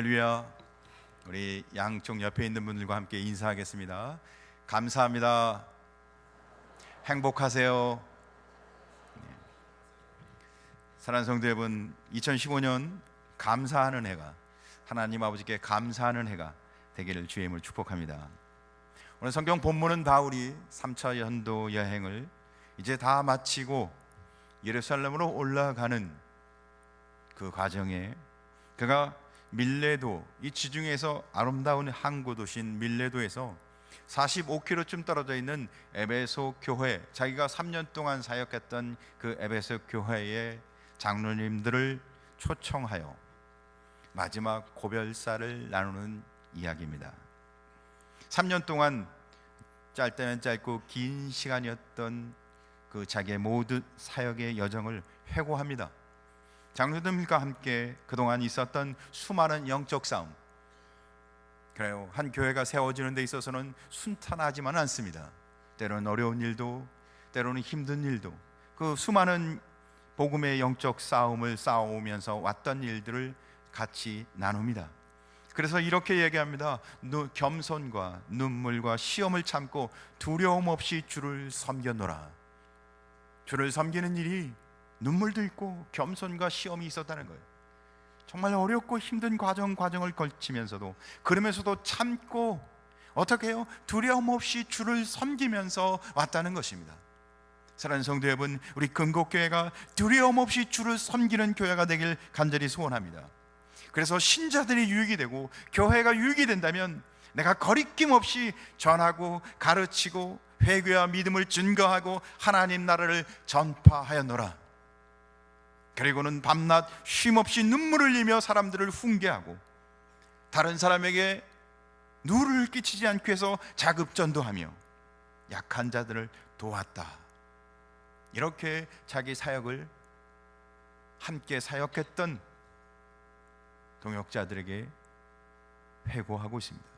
할렐루야. 우리 양쪽 옆에 있는 분들과 함께 인사하겠습니다. 감사합니다. 행복하세요. 사랑하는 성도 여러분, 2015년 감사하는 해가, 하나님 아버지께 감사하는 해가 되기를 주의 이름으로 축복합니다. 오늘 성경 본문은 바울이 3차 연도 여행을 이제 다 마치고 예루살렘으로 올라가는 그 과정에 그가 밀레도, 이 지중해에서 아름다운 항구 도시인 밀레도에서 45km쯤 떨어져 있는 에베소 교회, 자기가 3년 동안 사역했던 그 에베소 교회의 장로님들을 초청하여 마지막 고별사를 나누는 이야기입니다. 3년 동안 짧다면 짧고 긴 시간이었던 그 자기의 모든 사역의 여정을 회고합니다. 장로들과 함께 그동안 있었던 수많은 영적 싸움, 그래요, 한 교회가 세워지는 데 있어서는 순탄하지만은 않습니다. 때로는 어려운 일도, 때로는 힘든 일도, 그 수많은 복음의 영적 싸움을 싸우면서 왔던 일들을 같이 나눕니다. 그래서 이렇게 얘기합니다. 겸손과 눈물과 시험을 참고 두려움 없이 주를 섬겼노라. 주를 섬기는 일이 눈물도 있고 겸손과 시험이 있었다는 거예요. 정말 어렵고 힘든 과정을 걸치면서도, 그러면서도 참고 어떻게 해요? 두려움 없이 주를 섬기면서 왔다는 것입니다. 사랑하는 성도 여러분, 우리 근곡교회가 두려움 없이 주를 섬기는 교회가 되길 간절히 소원합니다. 그래서 신자들이 유익이 되고 교회가 유익이 된다면 내가 거리낌 없이 전하고 가르치고 회개와 믿음을 증거하고 하나님 나라를 전파하였노라. 그리고는 밤낮 쉼없이 눈물을 흘리며 사람들을 훈계하고 다른 사람에게 누를 끼치지 않기 위해서 자급전도하며 약한 자들을 도왔다. 이렇게 자기 사역을 함께 사역했던 동역자들에게 회고하고 있습니다.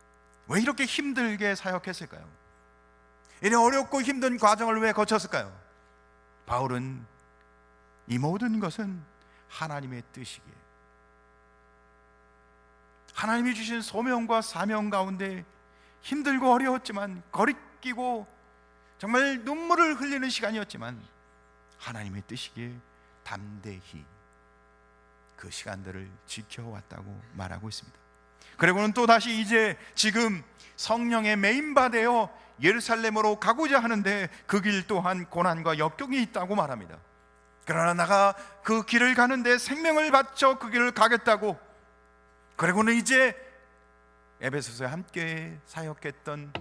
왜 이렇게 힘들게 사역했을까요? 이런 어렵고 힘든 과정을 왜 거쳤을까요? 바울은 이 모든 것은 하나님의 뜻이기에, 하나님이 주신 소명과 사명 가운데 힘들고 어려웠지만, 거리끼고 정말 눈물을 흘리는 시간이었지만 하나님의 뜻이기에 담대히 그 시간들을 지켜왔다고 말하고 있습니다. 그리고는 또 다시 이제 지금 성령의 메인바되어 예루살렘으로 가고자 하는데 그 길 또한 고난과 역경이 있다고 말합니다. 그러나 나가 그 길을 가는데 생명을 바쳐 그 길을 가겠다고, 그리고는 이제 에베소서에 함께 사역했던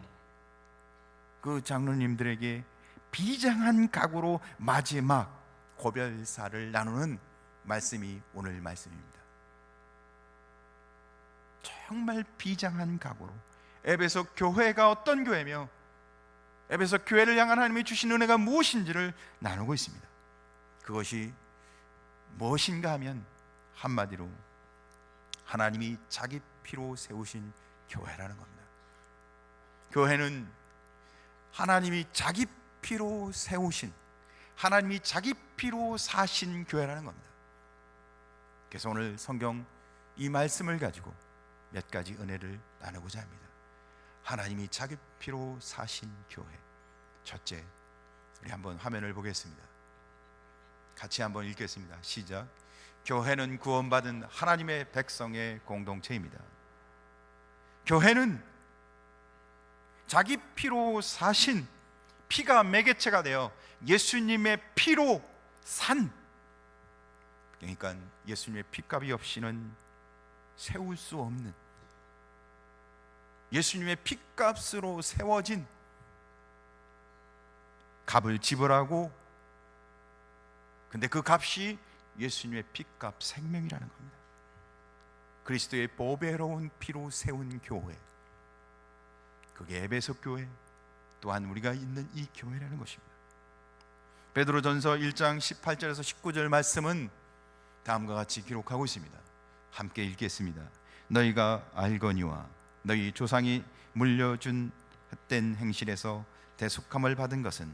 그 장로님들에게 비장한 각오로 마지막 고별사를 나누는 말씀이 오늘 말씀입니다. 정말 비장한 각오로 에베소 교회가 어떤 교회며 에베소 교회를 향한 하나님이 주신 은혜가 무엇인지를 나누고 있습니다. 그것이 무엇인가 하면 한마디로 하나님이 자기 피로 세우신 교회라는 겁니다. 교회는 하나님이 자기 피로 세우신, 하나님이 자기 피로 사신 교회라는 겁니다. 그래서 오늘 성경 이 말씀을 가지고 몇 가지 은혜를 나누고자 합니다. 하나님이 자기 피로 사신 교회. 첫째, 우리 한번 화면을 보겠습니다. 같이 한번 읽겠습니다. 시작. 교회는 구원받은 하나님의 백성의 공동체입니다. 교회는 자기 피로 사신, 피가 매개체가 되어 예수님의 피로 산, 그러니까 예수님의 피값이 없이는 세울 수 없는, 예수님의 피값으로 세워진, 값을 지불하고, 근데 그 값이 예수님의 피값 생명이라는 겁니다. 그리스도의 보배로운 피로 세운 교회, 그게 에베소 교회, 또한 우리가 있는 이 교회라는 것입니다. 베드로전서 1장 18절에서 19절 말씀은 다음과 같이 기록하고 있습니다. 함께 읽겠습니다. 너희가 알거니와 너희 조상이 물려준 헛된 행실에서 대속함을 받은 것은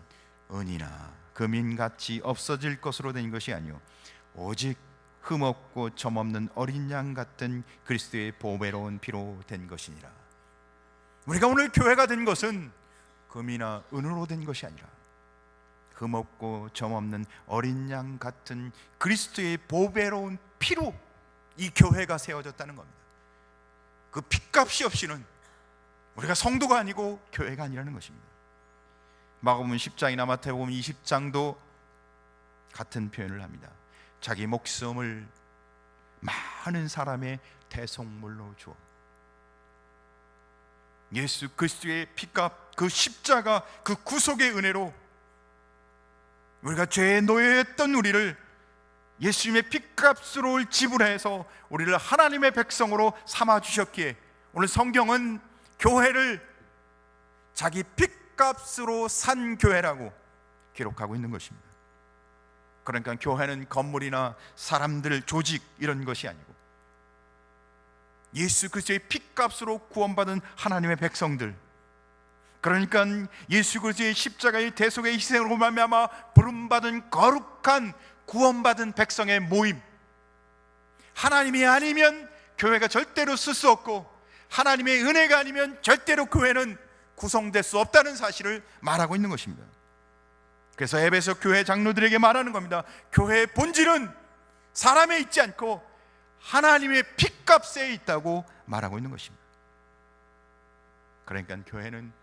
은이나 금인같이 없어질 것으로 된 것이 아니요 오직 흠없고 점없는 어린 양 같은 그리스도의 보배로운 피로 된 것이니라. 우리가 오늘 교회가 된 것은 금이나 은으로 된 것이 아니라 흠없고 점없는 어린 양 같은 그리스도의 보배로운 피로 이 교회가 세워졌다는 겁니다. 그 핏값이 없이는 우리가 성도가 아니고 교회가 아니라는 것입니다. 마가복음 10장이나 마태복음 20장도 같은 표현을 합니다. 자기 목숨을 많은 사람의 대속물로 주어 예수 그리스도의 피값, 그 십자가, 그 구속의 은혜로 우리가 죄에 노예했던 우리를 예수님의 피값으로 지불해서 우리를 하나님의 백성으로 삼아 주셨기에 오늘 성경은 교회를 자기 피값으로 산 교회라고 기록하고 있는 것입니다. 그러니까 교회는 건물이나 사람들, 조직 이런 것이 아니고 예수 그리스도의 피값으로 구원받은 하나님의 백성들, 그러니까 예수 그리스도의 십자가의 대속의 희생으로 말미암아 부름받은 거룩한 구원받은 백성의 모임. 하나님이 아니면 교회가 절대로 쓸 수 없고 하나님의 은혜가 아니면 절대로 교회는 구성될 수 없다는 사실을 말하고 있는 것입니다. 그래서 에베소 교회 장로들에게 말하는 겁니다. 교회의 본질은 사람에 있지 않고 하나님의 피값에 있다고 말하고 있는 것입니다. 그러니까 교회는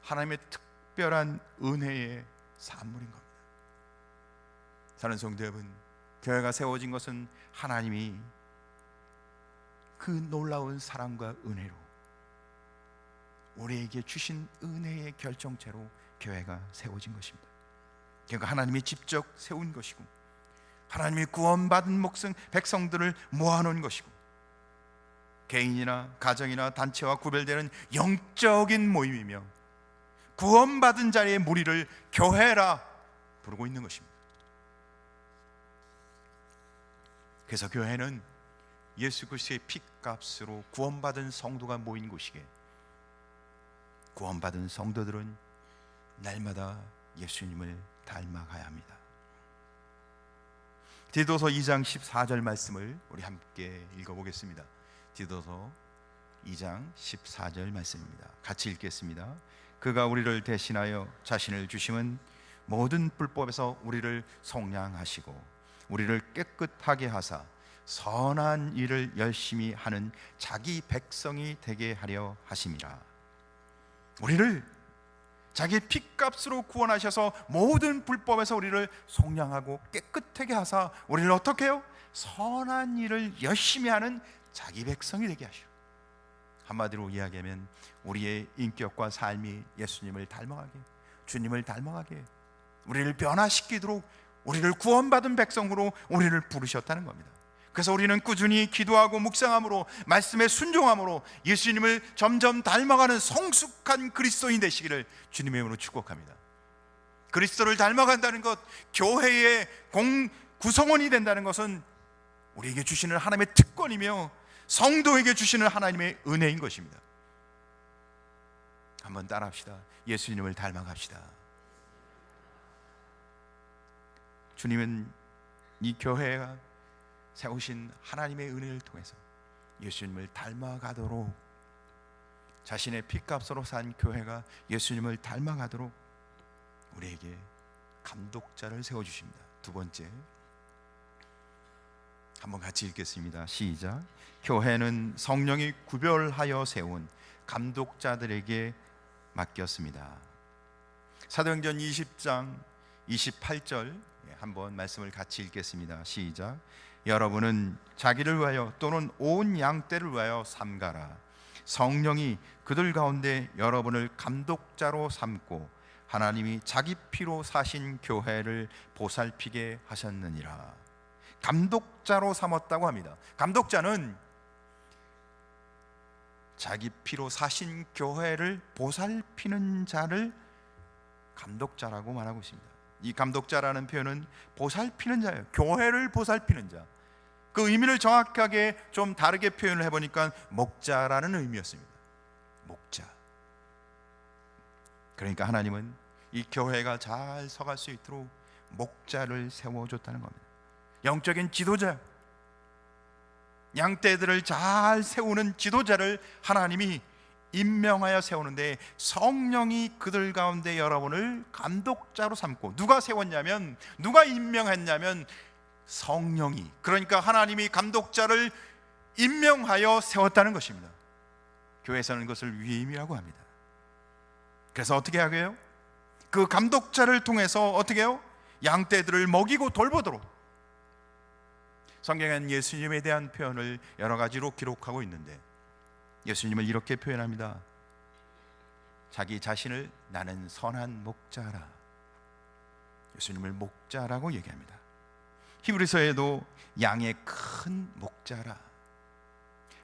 하나님의 특별한 은혜의 산물인 겁니다. 사랑하는 성도 여러분, 교회가 세워진 것은 하나님이 그 놀라운 사랑과 은혜로 우리에게 주신 은혜의 결정체로 교회가 세워진 것입니다. 그러니까 하나님이 직접 세운 것이고 하나님이 구원받은 백성들을 모아놓은 것이고 개인이나 가정이나 단체와 구별되는 영적인 모임이며 구원받은 자의 무리를 교회라 부르고 있는 것입니다. 그래서 교회는 예수 그리스도의 피값으로 구원받은 성도가 모인 곳이기에 구원받은 성도들은 날마다 예수님을 닮아가야 합니다. 디도서 2장 14절 말씀을 우리 함께 읽어보겠습니다. 디도서 2장 14절 말씀입니다. 같이 읽겠습니다. 그가 우리를 대신하여 자신을 주심은 모든 불법에서 우리를 속량하시고 우리를 깨끗하게 하사 선한 일을 열심히 하는 자기 백성이 되게 하려 하심이라. 우리를 자기 피값으로 구원하셔서 모든 불법에서 우리를 속량하고 깨끗하게 하사 우리를 어떻게 해요? 선한 일을 열심히 하는 자기 백성이 되게 하시오. 한마디로 이야기하면 우리의 인격과 삶이 예수님을 닮아가게, 주님을 닮아가게, 우리를 변화시키도록 우리를 구원받은 백성으로 우리를 부르셨다는 겁니다. 그래서 우리는 꾸준히 기도하고 묵상함으로 말씀에 순종함으로 예수님을 점점 닮아가는 성숙한 그리스도인 되시기를 주님의 이름으로 축복합니다. 그리스도를 닮아간다는 것, 교회의 구성원이 된다는 것은 우리에게 주시는 하나님의 특권이며 성도에게 주시는 하나님의 은혜인 것입니다. 한번 따라합시다. 예수님을 닮아갑시다. 주님은 이 교회가 세우신 하나님의 은혜를 통해서 예수님을 닮아가도록, 자신의 피값으로 산 교회가 예수님을 닮아가도록 우리에게 감독자를 세워주십니다. 두 번째, 한번 같이 읽겠습니다. 시작. 교회는 성령이 구별하여 세운 감독자들에게 맡겼습니다. 사도행전 20장 28절 한번 말씀을 같이 읽겠습니다. 시작. 여러분은 자기를 위하여 또는 온 양떼를 위하여 삼가라. 성령이 그들 가운데 여러분을 감독자로 삼고 하나님이 자기 피로 사신 교회를 보살피게 하셨느니라. 감독자로 삼았다고 합니다. 감독자는 자기 피로 사신 교회를 보살피는 자를 감독자라고 말하고 있습니다. 이 감독자라는 표현은 보살피는 자예요. 교회를 보살피는 자. 그 의미를 정확하게 좀 다르게 표현을 해보니까 목자라는 의미였습니다. 목자. 그러니까 하나님은 이 교회가 잘 서갈 수 있도록 목자를 세워줬다는 겁니다. 영적인 지도자, 양떼들을 잘 세우는 지도자를 하나님이 임명하여 세우는데 성령이 그들 가운데 여러분을 감독자로 삼고, 누가 세웠냐면, 누가 임명했냐면 성령이, 그러니까 하나님이 감독자를 임명하여 세웠다는 것입니다. 교회에서는 그것을 위임이라고 합니다. 그래서 어떻게 하게요? 그 감독자를 통해서 어떻게 해요? 양떼들을 먹이고 돌보도록. 성경에는 예수님에 대한 표현을 여러 가지로 기록하고 있는데 예수님을 이렇게 표현합니다. 자기 자신을 나는 선한 목자라. 예수님을 목자라고 얘기합니다. 히브리서에도 양의 큰 목자라.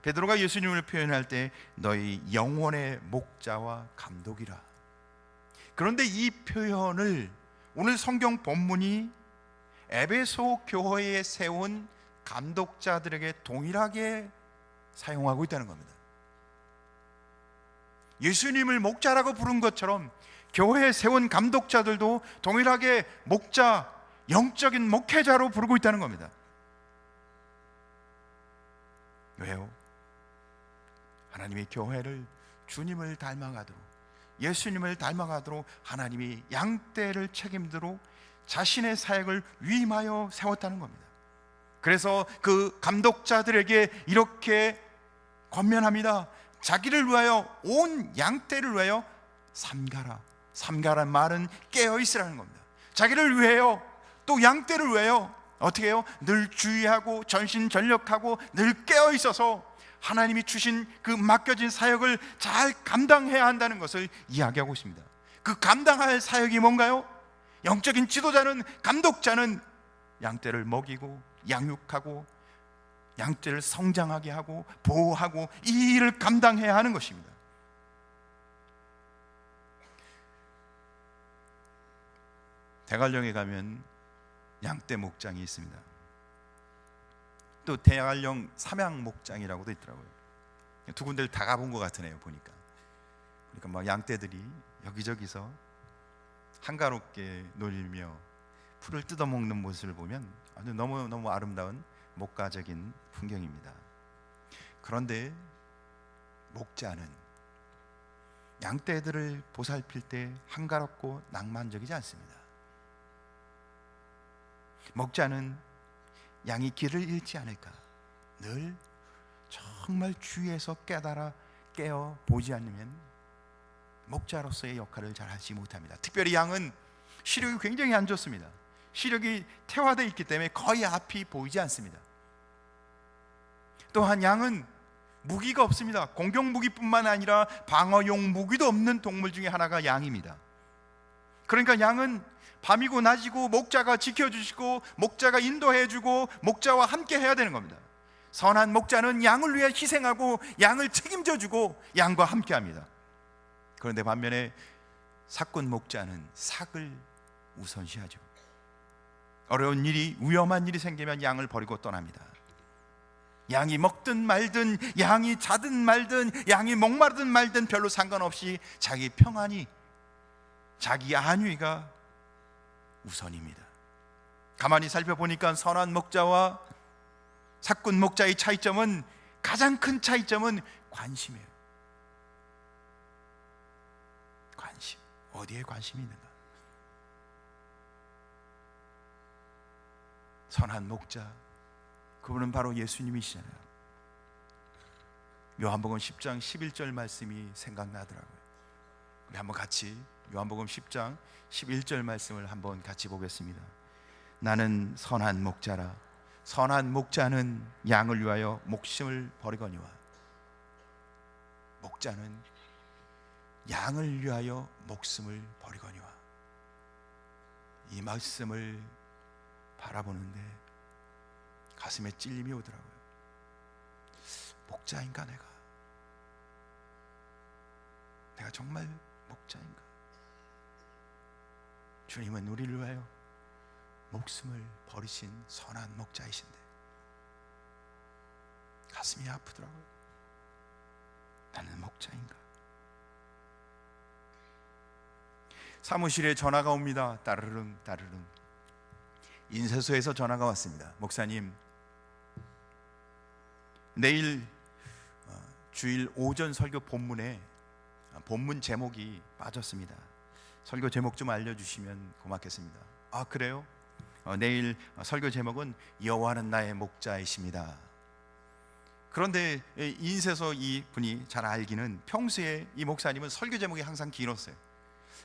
베드로가 예수님을 표현할 때 너희 영혼의 목자와 감독이라. 그런데 이 표현을 오늘 성경 본문이 에베소 교회에 세운 감독자들에게 동일하게 사용하고 있다는 겁니다. 예수님을 목자라고 부른 것처럼 교회에 세운 감독자들도 동일하게 목자, 영적인 목회자로 부르고 있다는 겁니다. 왜요? 하나님의 교회를 주님을 닮아가도록, 예수님을 닮아가도록 하나님이 양떼를 책임지도록 자신의 사역을 위임하여 세웠다는 겁니다. 그래서 그 감독자들에게 이렇게 권면합니다. 자기를 위하여, 온 양떼를 위하여 삼가라. 삼가란 말은 깨어있으라는 겁니다. 자기를 위하여, 또 양떼를 위하여 어떻게 해요? 늘 주의하고 전신전력하고 늘 깨어있어서 하나님이 주신 그 맡겨진 사역을 잘 감당해야 한다는 것을 이야기하고 있습니다. 그 감당할 사역이 뭔가요? 영적인 지도자는, 감독자는 양떼를 먹이고 양육하고 양떼를 성장하게 하고 보호하고 이 일을 감당해야 하는 것입니다. 대관령에 가면 양떼 목장이 있습니다. 또 대관령 삼양 목장이라고도 있더라고요. 두 군데를 다 가본 것 같으네요, 보니까. 그러니까 막 양떼들이 여기저기서 한가롭게 놀며 풀을 뜯어먹는 모습을 보면 아주 너무 아름다운 목가적인 풍경입니다. 그런데 목자는 양떼들을 보살필 때 한가롭고 낭만적이지 않습니다. 목자는 양이 길을 잃지 않을까 늘 정말 주위에서 깨어 보지 않으면 목자로서의 역할을 잘 하지 못합니다. 특별히 양은 시력이 굉장히 안 좋습니다. 시력이 퇴화되어 있기 때문에 거의 앞이 보이지 않습니다. 또한 양은 무기가 없습니다. 공격 무기뿐만 아니라 방어용 무기도 없는 동물 중에 하나가 양입니다. 그러니까 양은 밤이고 낮이고 목자가 지켜주시고 목자가 인도해주고 목자와 함께 해야 되는 겁니다. 선한 목자는 양을 위해 희생하고 양을 책임져주고 양과 함께 합니다. 그런데 반면에 사꾼 목자는 삭을 우선시하죠. 어려운 일이, 위험한 일이 생기면 양을 버리고 떠납니다. 양이 먹든 말든, 양이 자든 말든, 양이 목마르든 말든 별로 상관없이 자기 평안이, 자기 안위가 우선입니다. 가만히 살펴보니까 선한 목자와 사꾼 목자의 차이점은, 가장 큰 차이점은 관심이에요. 관심. 어디에 관심이 있는가? 선한 목자, 그분은 바로 예수님이시잖아요. 요한복음 10장 11절 말씀이 생각나더라고요. 우리 한번 같이 요한복음 10장 11절 말씀을 한번 같이 보겠습니다. 나는 선한 목자라. 선한 목자는 양을 위하여 목숨을 버리거니와. 목자는 양을 위하여 목숨을 버리거니와. 이 말씀을 바라보는데 가슴에 찔림이 오더라고요. 목자인가 내가 정말 목자인가? 주님은 우리를 위하여 목숨을 버리신 선한 목자이신데 가슴이 아프더라고요. 나는 목자인가? 사무실에 전화가 옵니다. 따르릉 따르릉. 인쇄소에서 전화가 왔습니다. 목사님, 내일 주일 오전 설교 본문에 본문 제목이 빠졌습니다. 설교 제목 좀 알려주시면 고맙겠습니다. 아, 그래요? 내일 설교 제목은 여호와는 나의 목자이십니다. 그런데 인쇄서 이 분이 잘 알기는 평소에 이 목사님은 설교 제목이 항상 길었어요.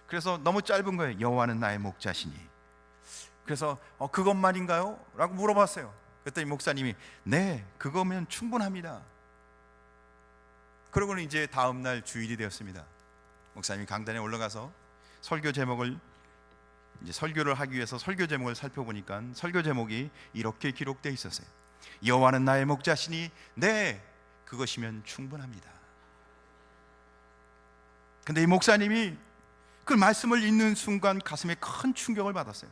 그래서 너무 짧은 거예요. 여호와는 나의 목자시니. 그래서 그것만인가요? 라고 물어봤어요. 그랬더니 목사님이 네, 그거면 충분합니다. 그러고는 이제 다음 날 주일이 되었습니다. 목사님이 강단에 올라가서 설교 제목을 이제 설교를 하기 위해서 설교 제목을 살펴보니까 설교 제목이 이렇게 기록되어 있었어요. 여호와는 나의 목자시니 네, 그것이면 충분합니다. 근데 이 목사님이 그 말씀을 읽는 순간 가슴에 큰 충격을 받았어요.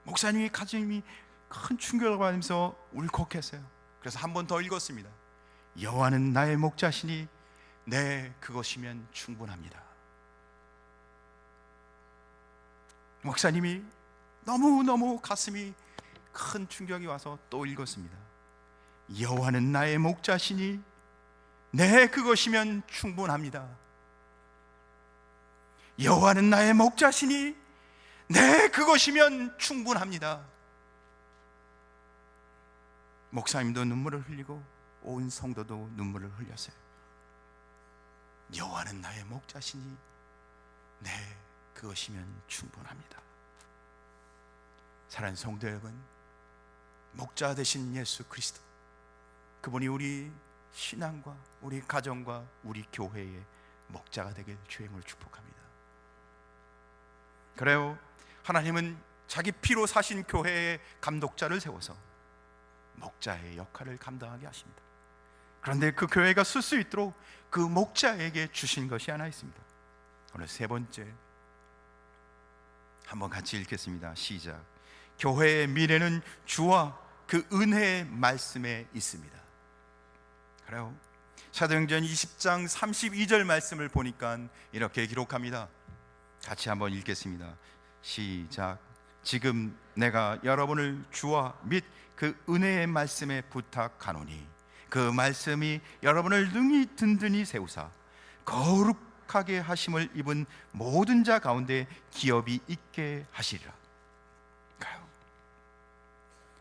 목사님이 가슴이 큰 충격을 받으면서 울컥했어요. 그래서 한 번 더 읽었습니다. 여호와는 나의 목자시니 네, 그것이면 충분합니다. 목사님이 너무너무 가슴이 큰 충격이 와서 또 읽었습니다. 여호와는 나의 목자시니 네, 그것이면 충분합니다. 여호와는 나의 목자시니 네, 그것이면 충분합니다. 목사님도 눈물을 흘리고 온 성도도 눈물을 흘렸어요. 여호와는 나의 목자시니 네, 그것이면 충분합니다. 사랑하는 성도 여러분, 목자 되신 예수 그리스도, 그분이 우리 신앙과 우리 가정과 우리 교회의 목자가 되길 주임을 축복합니다. 그래요, 하나님은 자기 피로 사신 교회의 감독자를 세워서 목자의 역할을 감당하게 하십니다. 그런데 그 교회가 쓸 수 있도록 그 목자에게 주신 것이 하나 있습니다. 오늘 세 번째, 한번 같이 읽겠습니다. 시작. 교회의 미래는 주와 그 은혜의 말씀에 있습니다. 그래요, 사도행전 20장 32절 말씀을 보니까 이렇게 기록합니다. 같이 한번 읽겠습니다. 시작. 지금 내가 여러분을 주와 및 그 은혜의 말씀에 부탁하노니 그 말씀이 여러분을 능히 든든히 세우사 거룩하게 하심을 입은 모든 자 가운데 기업이 있게 하시리라.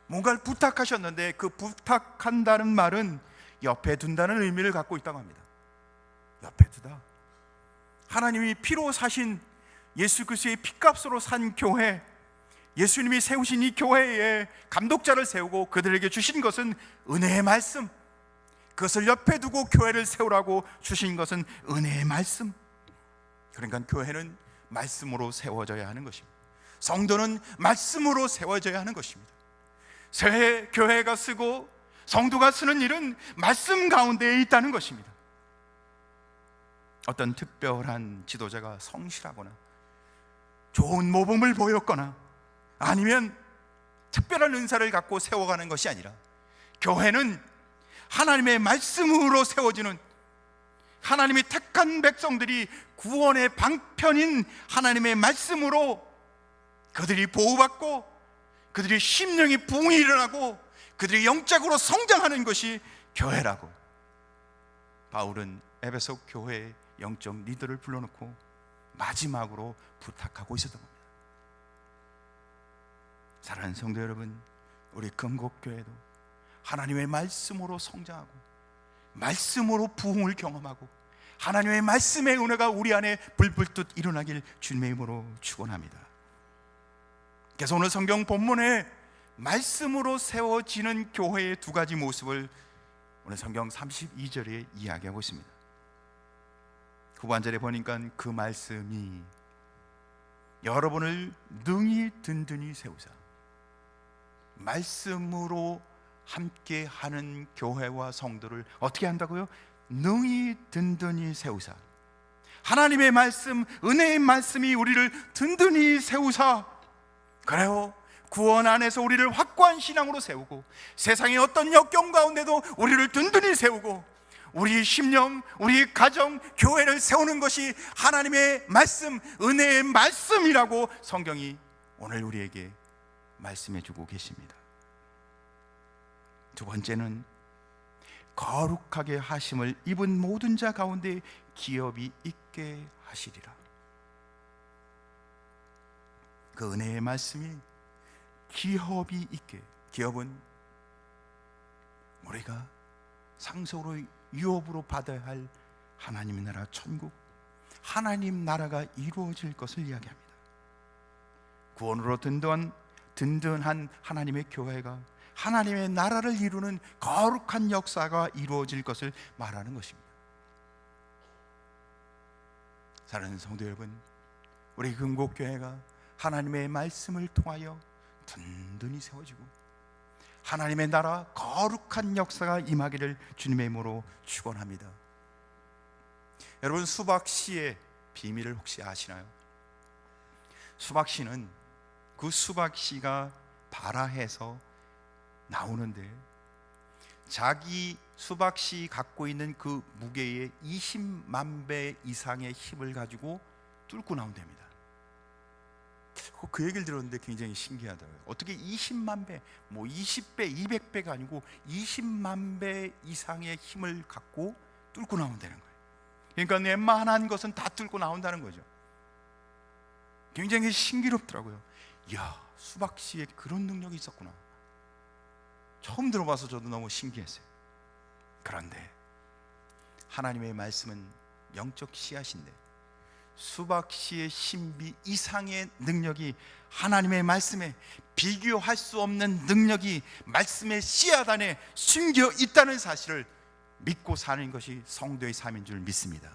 뭔가를 부탁하셨는데 그 부탁한다는 말은 옆에 둔다는 의미를 갖고 있다고 합니다. 옆에 두다. 하나님이 피로 사신 예수 그리스도의 피값으로 산 교회, 예수님이 세우신 이 교회에 감독자를 세우고 그들에게 주신 것은 은혜의 말씀, 그것을 옆에 두고 교회를 세우라고 주신 것은 은혜의 말씀. 그러니까 교회는 말씀으로 세워져야 하는 것입니다. 성도는 말씀으로 세워져야 하는 것입니다. 새 교회가 쓰고 성도가 쓰는 일은 말씀 가운데에 있다는 것입니다. 어떤 특별한 지도자가 성실하거나 좋은 모범을 보였거나 아니면 특별한 은사를 갖고 세워가는 것이 아니라 교회는 하나님의 말씀으로 세워지는, 하나님이 택한 백성들이 구원의 방편인 하나님의 말씀으로 그들이 보호받고 그들이 심령이 부흥이 일어나고 그들이 영적으로 성장하는 것이 교회라고 바울은 에베소 교회의 영적 리더를 불러놓고 마지막으로 부탁하고 있었던 겁니다. 사랑하는 성도 여러분, 우리 금곡교회도 하나님의 말씀으로 성장하고 말씀으로 부흥을 경험하고 하나님의 말씀의 은혜가 우리 안에 불불듯 일어나길 주님의 이름으로 축원합니다. 그래서 오늘 성경 본문에 말씀으로 세워지는 교회의 두 가지 모습을 오늘 성경 32절에 이야기하고 있습니다. 후반절에 보니까 그 말씀이 여러분을 능히 든든히 세우사, 말씀으로 함께 하는 교회와 성도를 어떻게 한다고요? 능히 든든히 세우사. 하나님의 말씀, 은혜의 말씀이 우리를 든든히 세우사. 그래요, 구원 안에서 우리를 확고한 신앙으로 세우고 세상의 어떤 역경 가운데도 우리를 든든히 세우고 우리 심령, 우리 가정, 교회를 세우는 것이 하나님의 말씀, 은혜의 말씀이라고 성경이 오늘 우리에게 말씀해 주고 계십니다. 두 번째는 거룩하게 하심을 입은 모든 자 가운데 기업이 있게 하시리라. 그 은혜의 말씀이 기업이 있게, 기업은 우리가 상속으로 유업으로 받아야 할 하나님의 나라 천국, 하나님 나라가 이루어질 것을 이야기합니다. 구원으로 든든한 하나님의 교회가 하나님의 나라를 이루는 거룩한 역사가 이루어질 것을 말하는 것입니다. 사랑하는 성도 여러분, 우리 금곡교회가 하나님의 말씀을 통하여 든든히 세워지고 하나님의 나라 거룩한 역사가 임하기를 주님의 이름으로 축원합니다. 여러분, 수박씨의 비밀을 혹시 아시나요? 수박씨는 그 수박씨가 발아해서 나오는데 자기 수박씨 갖고 있는 그 무게의 20만 배 이상의 힘을 가지고 뚫고 나온답니다. 그 얘기를 들었는데 굉장히 신기하더라고요. 어떻게 20만 배, 뭐 20배, 200배가 아니고 20만 배 이상의 힘을 갖고 뚫고 나온다는 거예요. 그러니까 웬만한 것은 다 뚫고 나온다는 거죠. 굉장히 신기롭더라고요. 이야, 수박씨에 그런 능력이 있었구나. 처음 들어봐서 저도 너무 신기했어요. 그런데 하나님의 말씀은 영적 씨앗인데 수박씨의 신비 이상의 능력이, 하나님의 말씀에 비교할 수 없는 능력이 말씀의 씨앗 안에 숨겨 있다는 사실을 믿고 사는 것이 성도의 삶인 줄 믿습니다.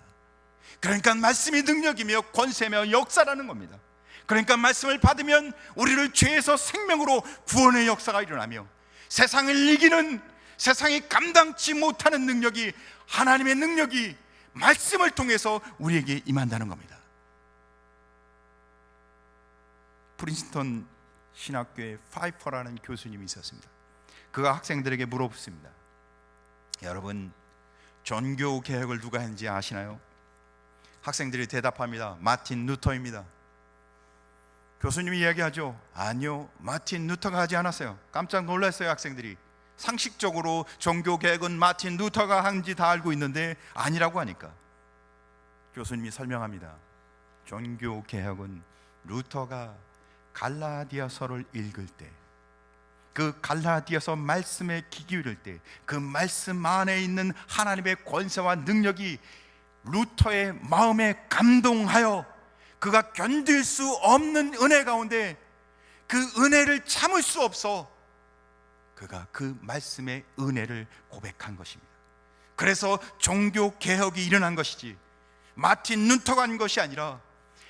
그러니까 말씀이 능력이며 권세며 역사라는 겁니다. 그러니까 말씀을 받으면 우리를 죄에서 생명으로 구원의 역사가 일어나며 세상을 이기는, 세상이 감당치 못하는 능력이, 하나님의 능력이 말씀을 통해서 우리에게 임한다는 겁니다. 프린스턴 신학교에 파이퍼라는 교수님이 있었습니다. 그가 학생들에게 물어봤습니다. 여러분, 종교 개혁을 누가 했는지 아시나요? 학생들이 대답합니다. 마틴 루터입니다. 교수님이 이야기하죠. 아니요, 마틴 루터가 하지 않았어요. 깜짝 놀랐어요. 학생들이 상식적으로 종교 개혁은 마틴 루터가 한지 다 알고 있는데 아니라고 하니까 교수님이 설명합니다. 종교 개혁은 루터가 갈라디아서를 읽을 때, 그 갈라디아서 말씀에 귀 기울일 때 그 말씀 안에 있는 하나님의 권세와 능력이 루터의 마음에 감동하여 그가 견딜 수 없는 은혜 가운데 그 은혜를 참을 수 없어 그가 그 말씀의 은혜를 고백한 것입니다. 그래서 종교 개혁이 일어난 것이지 마틴 루터가 한 것이 아니라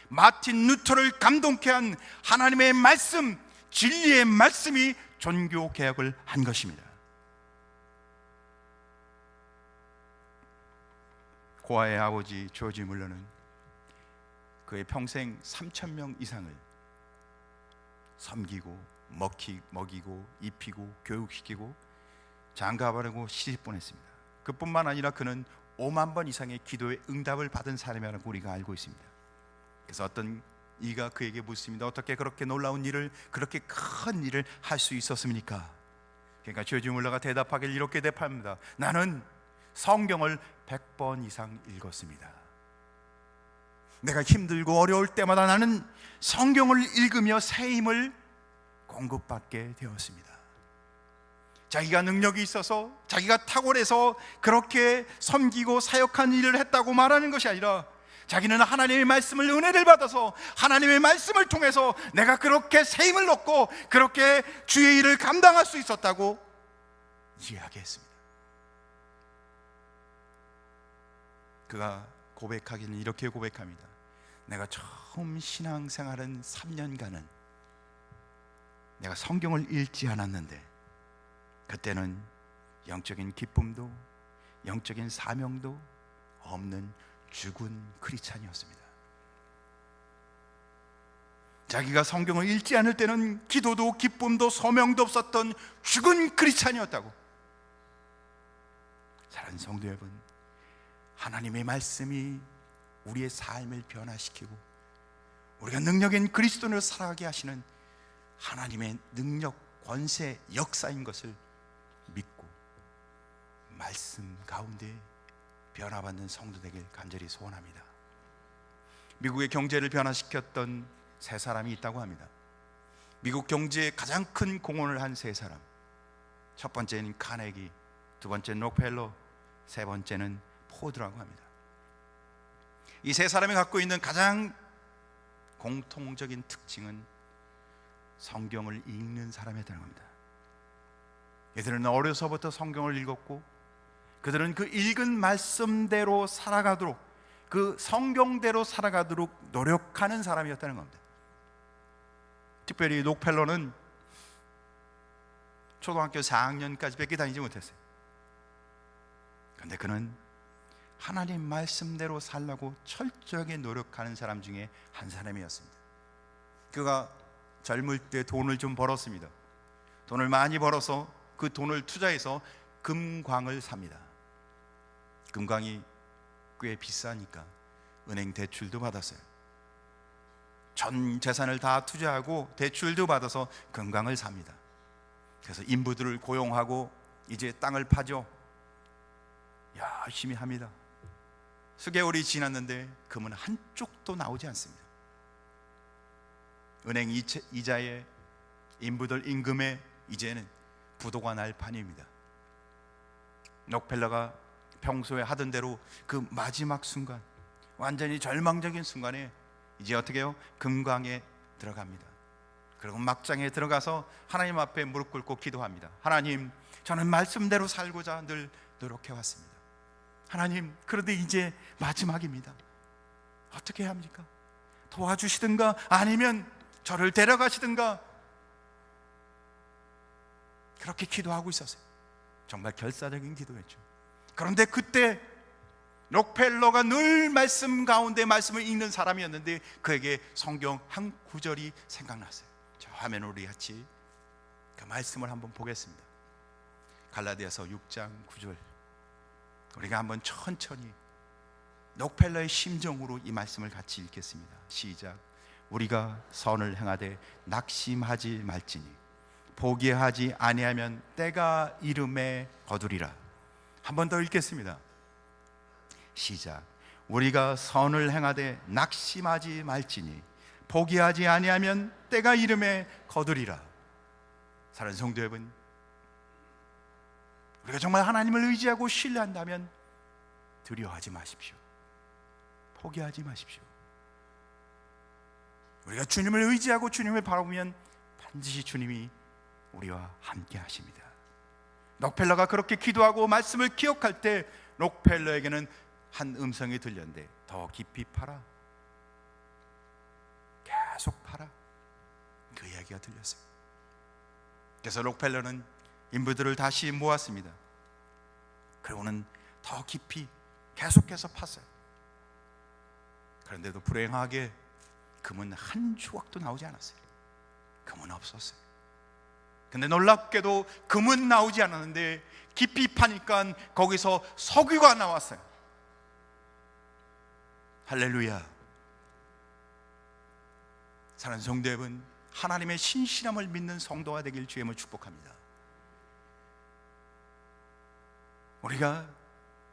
마틴 루터를 감동케 한 하나님의 말씀, 진리의 말씀이 종교 개혁을 한 것입니다. 고아의 아버지 조지 물러는 그의 평생 3,000명 이상을 섬기고 먹이고 입히고 교육시키고 장가바르고 시집 보냈습니다. 그뿐만 아니라 그는 5만 번 이상의 기도의 응답을 받은 사람이라고 우리가 알고 있습니다. 그래서 어떤 이가 그에게 묻습니다. 어떻게 그렇게 놀라운 일을, 그렇게 큰 일을 할 수 있었습니까? 그러니까 조지 물러가 대답하길 이렇게 대답합니다. 나는 성경을 100번 이상 읽었습니다. 내가 힘들고 어려울 때마다 나는 성경을 읽으며 새 힘을 공급받게 되었습니다. 자기가 능력이 있어서, 자기가 탁월해서 그렇게 섬기고 사역한 일을 했다고 말하는 것이 아니라 자기는 하나님의 말씀을, 은혜를 받아서 하나님의 말씀을 통해서 내가 그렇게 새 힘을 얻고 그렇게 주의 일을 감당할 수 있었다고 이야기했습니다. 그가 고백하기는 이렇게 고백합니다. 내가 처음 신앙생활은 3년간은 내가 성경을 읽지 않았는데 그때는 영적인 기쁨도 영적인 사명도 없는 죽은 크리스찬이었습니다. 자기가 성경을 읽지 않을 때는 기도도 기쁨도 소명도 없었던 죽은 크리스찬이었다고. 사랑하는 성도 여러분, 하나님의 말씀이 우리의 삶을 변화시키고 우리가 능력 있는 그리스도인으로 살아가게 하시는 하나님의 능력, 권세, 역사인 것을 믿고 말씀 가운데 변화받는 성도 되길 간절히 소원합니다. 미국의 경제를 변화시켰던 세 사람이 있다고 합니다. 미국 경제에 가장 큰 공헌을 한 세 사람. 첫 번째는 카네기, 두 번째는 록펠러, 세 번째는 포드라고 합니다. 이 세 사람이 갖고 있는 가장 공통적인 특징은 성경을 읽는 사람이었다는 겁니다. 이들은 어려서부터 성경을 읽었고 그들은 그 읽은 말씀대로 살아가도록, 그 성경대로 살아가도록 노력하는 사람이었다는 겁니다. 특별히 록펠러는 초등학교 4학년까지 밖에 다니지 못했어요. 그런데 그는 하나님 말씀대로 살라고 철저하게 노력하는 사람 중에 한 사람이었습니다. 그가 젊을 때 돈을 좀 벌었습니다. 돈을 많이 벌어서 그 돈을 투자해서 금광을 삽니다. 금광이 꽤 비싸니까 은행 대출도 받았어요. 전 재산을 다 투자하고 대출도 받아서 금광을 삽니다. 그래서 인부들을 고용하고 이제 땅을 파죠. 열심히 합니다. 수개월이 지났는데 금은 한 쪽도 나오지 않습니다. 은행 이자에 인부들 임금에 이제는 부도가 날 판입니다. 록펠러가 평소에 하던 대로 그 마지막 순간, 완전히 절망적인 순간에 이제 어떻게 해요? 금광에 들어갑니다. 그리고 막장에 들어가서 하나님 앞에 무릎 꿇고 기도합니다. 하나님, 저는 말씀대로 살고자 늘 노력해 왔습니다. 하나님, 그런데 이제 마지막입니다. 어떻게 해야 합니까? 도와주시든가 아니면 저를 데려가시든가. 그렇게 기도하고 있었어요. 정말 결사적인 기도였죠. 그런데 그때 록펠러가 늘 말씀 가운데 말씀을 읽는 사람이었는데 그에게 성경 한 구절이 생각났어요. 자, 화면으로 우리 같이 그 말씀을 한번 보겠습니다. 갈라디아서 6장 9절. 우리가 한번 천천히 록펠러의 심정으로 이 말씀을 같이 읽겠습니다. 시작. 우리가 선을 행하되 낙심하지 말지니 포기하지 아니하면 때가 이름에 거두리라. 한 번 더 읽겠습니다. 시작. 우리가 선을 행하되 낙심하지 말지니 포기하지 아니하면 때가 이름에 거두리라. 사랑하는 성도 여러분, 우리가 정말 하나님을 의지하고 신뢰한다면 두려워하지 마십시오. 포기하지 마십시오. 우리가 주님을 의지하고 주님을 바라보면 반드시 주님이 우리와 함께 하십니다. 록펠러가 그렇게 기도하고 말씀을 기억할 때 록펠러에게는 한 음성이 들렸는데 더 깊이 팔아, 계속 팔아, 그 이야기가 들렸어요. 그래서 록펠러는 인부들을 다시 모았습니다. 그리고는 더 깊이 계속해서 팠어요. 그런데도 불행하게 금은 한 조각도 나오지 않았어요. 금은 없었어요. 근데 놀랍게도 금은 나오지 않았는데 깊이 파니까 거기서 석유가 나왔어요. 할렐루야. 사랑하는 성도 여러분, 하나님의 신실함을 믿는 성도가 되길 주님을 축복합니다. 우리가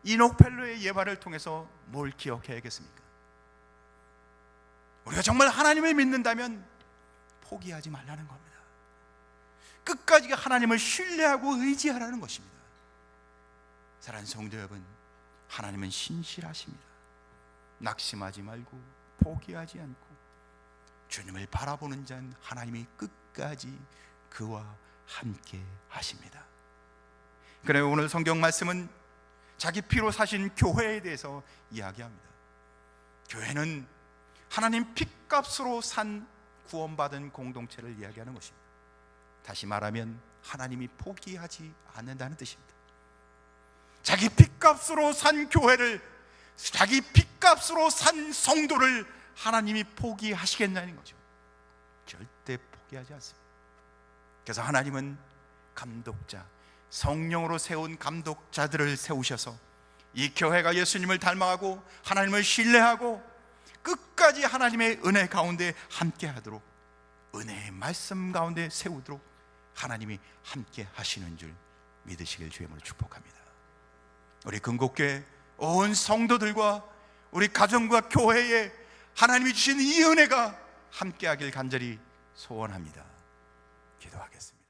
이 록펠러의 예화를 통해서 뭘 기억해야겠습니까? 우리가 정말 하나님을 믿는다면 포기하지 말라는 겁니다. 끝까지 하나님을 신뢰하고 의지하라는 것입니다. 사랑하는 성도 여러분, 하나님은 신실하십니다. 낙심하지 말고 포기하지 않고 주님을 바라보는 자는 하나님이 끝까지 그와 함께 하십니다. 그래, 오늘 성경 말씀은 자기 피로 사신 교회에 대해서 이야기합니다. 교회는 하나님 핏값으로 산 구원받은 공동체를 이야기하는 것입니다. 다시 말하면 하나님이 포기하지 않는다는 뜻입니다. 자기 핏값으로 산 교회를, 자기 핏값으로 산 성도를 하나님이 포기하시겠냐는 거죠. 절대 포기하지 않습니다. 그래서 하나님은 감독자, 성령으로 세운 감독자들을 세우셔서 이 교회가 예수님을 닮아가고 하나님을 신뢰하고 끝까지 하나님의 은혜 가운데 함께 하도록, 은혜의 말씀 가운데 세우도록 하나님이 함께 하시는 줄 믿으시길 주님으로 축복합니다. 우리 금곡교회 온 성도들과 우리 가정과 교회에 하나님이 주신 이 은혜가 함께하길 간절히 소원합니다. 기도하겠습니다.